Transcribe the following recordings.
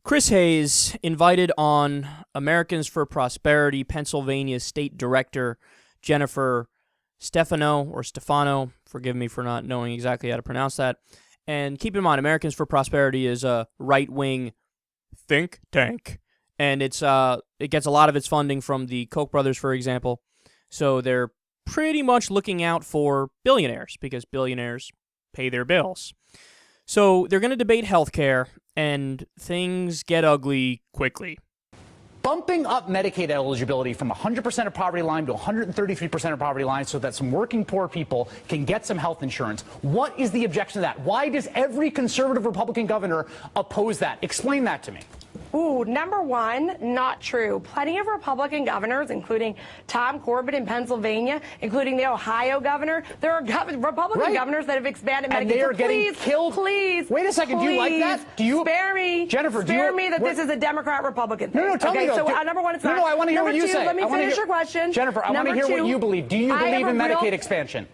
Chris Hayes invited on Americans for Prosperity Pennsylvania State Director Jennifer Stefano, forgive me for not knowing exactly how to pronounce that. And keep in mind, Americans for Prosperity is a right-wing think tank, and it gets a lot of its funding from the Koch brothers, for example. So they're pretty much looking out for billionaires because billionaires pay their bills. So they're going to debate healthcare, and things get ugly quickly. Bumping up Medicaid eligibility from 100% of poverty line to 133% of poverty line so that some working poor people can get some health insurance. What is the objection to that? Why does every conservative Republican governor oppose that? Explain that to me. Ooh, number one, not true. Plenty of Republican governors, including Tom Corbett in Pennsylvania, including the Ohio governor. There are Republican governors that have expanded Medicaid. And they are getting killed. Please. Wait a second. Do you like that? Do you spare me? Jennifer, spare me that this is a Democrat-Republican thing. No, tell me. So number one, it's not. No, I want to hear what you say. Let me finish your question. Jennifer, I want to hear what you believe. Do you believe in Medicaid expansion?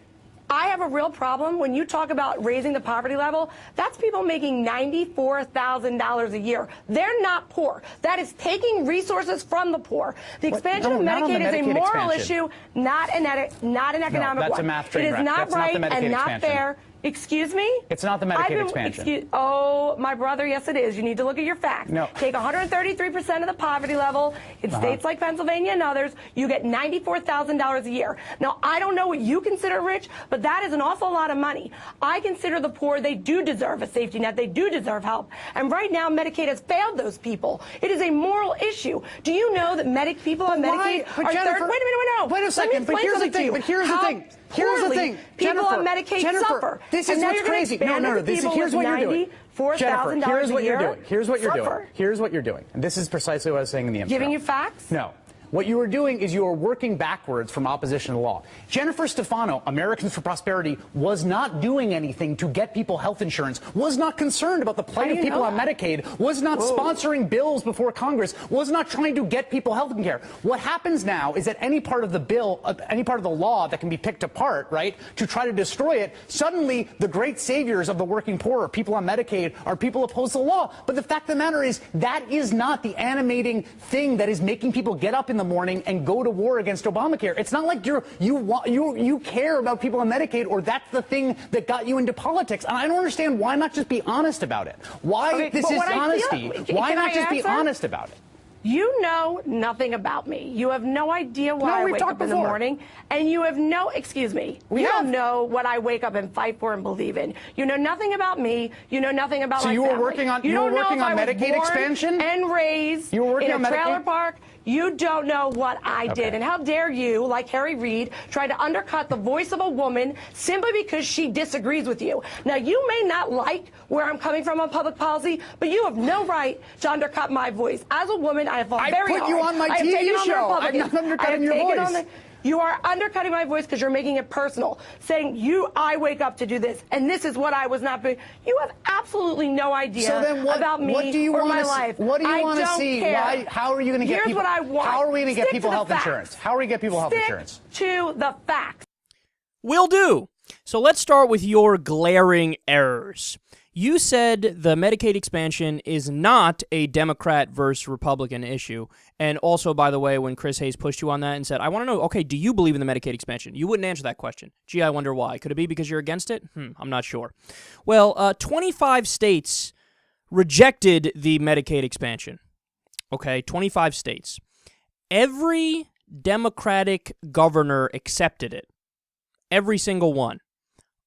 I have a real problem when you talk about raising the poverty level. That's people making $94,000 a year. They're not poor. That is taking resources from the poor. The expansion of Medicaid is a moral issue, not an economic one. That's a math train wreck. It is not That's right not the Medicaid and not expansion. fair. Excuse me? It's not the Medicaid expansion. Oh, my brother, yes it is. You need to look at your facts. No. Take 133% of the poverty level in states like Pennsylvania and others, you get $94,000 a year. Now, I don't know what you consider rich, but that is an awful lot of money. I consider the poor, they do deserve a safety net. They do deserve help. And right now, Medicaid has failed those people. It is a moral issue. Do you know that people on Medicaid are Jennifer, Wait a minute, wait a second. But here's the thing. Here's the thing. People on Medicaid suffer. This is what's crazy. No. Here's what you're doing. Jennifer, here's what you're doing. Here's what you're doing. And this is precisely what I was saying in the intro. Giving you facts? No. What you are doing is you are working backwards from opposition to law. Jennifer Stefano, Americans for Prosperity, was not doing anything to get people health insurance, was not concerned about the plight of people on Medicaid, was not sponsoring bills before Congress, was not trying to get people health care. What happens now is that any part of the bill, any part of the law that can be picked apart, right, to try to destroy it, suddenly the great saviors of the working poor, people on Medicaid, are people opposed to the law. But the fact of the matter is that is not the animating thing that is making people get up in the morning and go to war against Obamacare. It's not like you care about people on Medicaid, or that's the thing that got you into politics. And I don't understand why not just be honest about it. Why this is honesty? Why not just be honest about it? You know nothing about me. You have no idea why I wake up in the morning, and you have no, excuse me, you don't know what I wake up and fight for and believe in. You know nothing about me. You know nothing about my family. So you were working on Medicaid expansion? And raised in a trailer park. You don't know what I did. And how dare you, like Harry Reid, try to undercut the voice of a woman simply because she disagrees with you. Now, you may not like where I'm coming from on public policy, but you have no right to undercut my voice. As a woman, I have fought very hard. I put you on my TV show. I'm not undercutting your voice. You are undercutting my voice because you're making it personal, saying I wake up to do this, and this is what I was not doing. You have absolutely no idea about me or my life. What do you want to see? How are you going to get people? Here's what I want. How are we going to get people health insurance? How are we going to get people health insurance? Stick to the facts. Will do. So let's start with your glaring errors. You said the Medicaid expansion is not a Democrat versus Republican issue. And also, by the way, when Chris Hayes pushed you on that and said, I want to know, okay, do you believe in the Medicaid expansion? You wouldn't answer that question. Gee, I wonder why. Could it be because you're against it? I'm not sure. Well, 25 states rejected the Medicaid expansion. Okay, 25 states. Every Democratic governor accepted it. Every single one.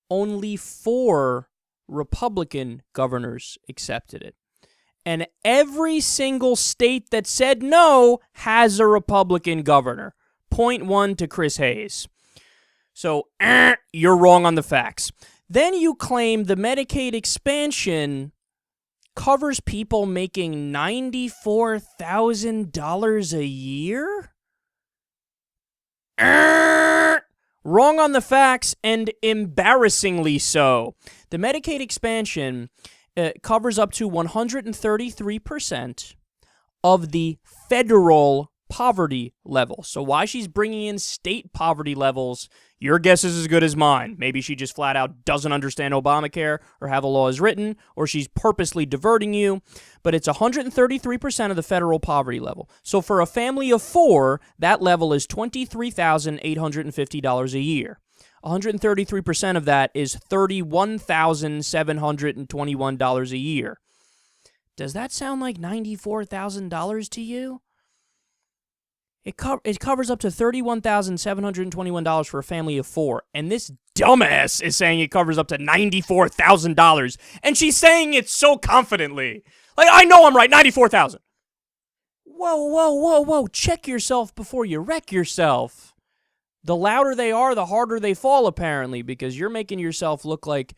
Only 4 Republican governors accepted it. And every single state that said no has a Republican governor. Point 1 to Chris Hayes. So, you're wrong on the facts. Then you claim the Medicaid expansion covers people making $94,000 a year? Wrong on the facts, and embarrassingly so. The Medicaid expansion covers up to 133% of the federal poverty level. So why she's bringing in state poverty levels, your guess is as good as mine. Maybe she just flat out doesn't understand Obamacare or how the law is written, or she's purposely diverting you. But it's 133% of the federal poverty level. So for a family of 4, that level is $23,850 a year. 133% of that is $31,721 a year. Does that sound like $94,000 to you? It covers up to $31,721 for a family of 4. And this dumbass is saying it covers up to $94,000. And she's saying it so confidently. Like, I know I'm right, $94,000. Whoa. Check yourself before you wreck yourself. The louder they are, the harder they fall, apparently, because you're making yourself look like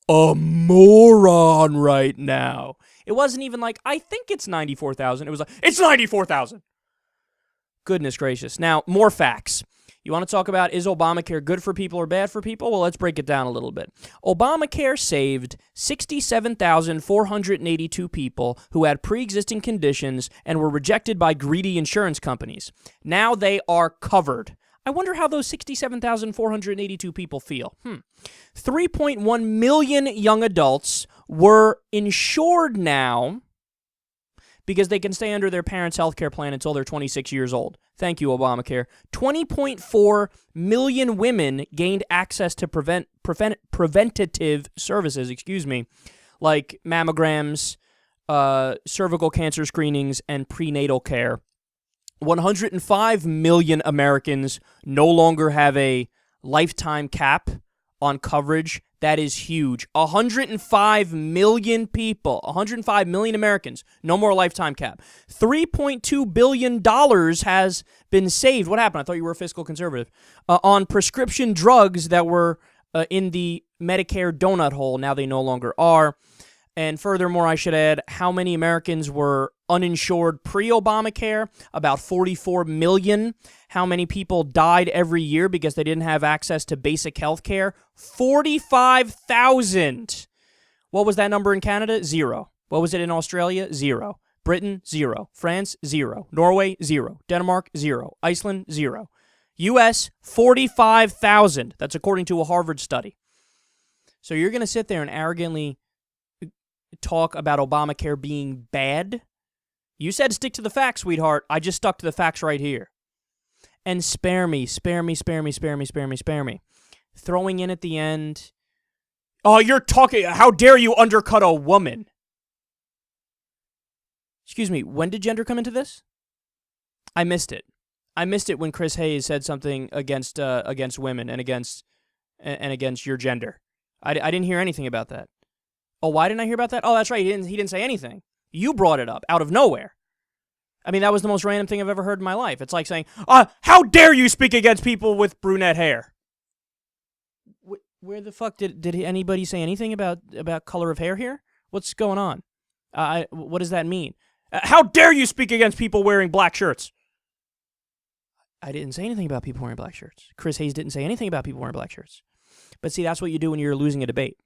a moron right now. It wasn't even like, I think it's 94,000. It was like, it's 94,000. Goodness gracious. Now, more facts. You want to talk about, is Obamacare good for people or bad for people? Well, let's break it down a little bit. Obamacare saved 67,482 people who had pre-existing conditions and were rejected by greedy insurance companies. Now they are covered. I wonder how those 67,482 people feel. 3.1 million young adults were insured now because they can stay under their parents' health care plan until they're 26 years old. Thank you, Obamacare. 20.4 million women gained access to preventative services, like mammograms, cervical cancer screenings, and prenatal care. 105 million Americans no longer have a lifetime cap on coverage. That is huge. 105 million people, 105 million Americans, no more lifetime cap. $3.2 billion has been saved. What happened? I thought you were a fiscal conservative. On prescription drugs that were in the Medicare donut hole. Now they no longer are. And furthermore, I should add, how many Americans were uninsured pre-Obamacare? About 44 million. How many people died every year because they didn't have access to basic health care? 45,000. What was that number in Canada? 0. What was it in Australia? 0. Britain? 0. France? 0. Norway? 0. Denmark? 0. Iceland? 0. U.S. 45,000. That's according to a Harvard study. So you're going to sit there and arrogantly talk about Obamacare being bad? You said stick to the facts, sweetheart. I just stuck to the facts right here. And spare me. Throwing in at the end, oh, you're talking, how dare you undercut a woman? Excuse me, when did gender come into this? I missed it. I missed it when Chris Hayes said something against women and against your gender. I didn't hear anything about that. Oh, why didn't I hear about that? Oh, that's right. He didn't say anything. You brought it up out of nowhere. I mean, that was the most random thing I've ever heard in my life. It's like saying, how dare you speak against people with brunette hair? Where the fuck did anybody say anything about color of hair here? What's going on? What does that mean? How dare you speak against people wearing black shirts? I didn't say anything about people wearing black shirts. Chris Hayes didn't say anything about people wearing black shirts. But see, that's what you do when you're losing a debate.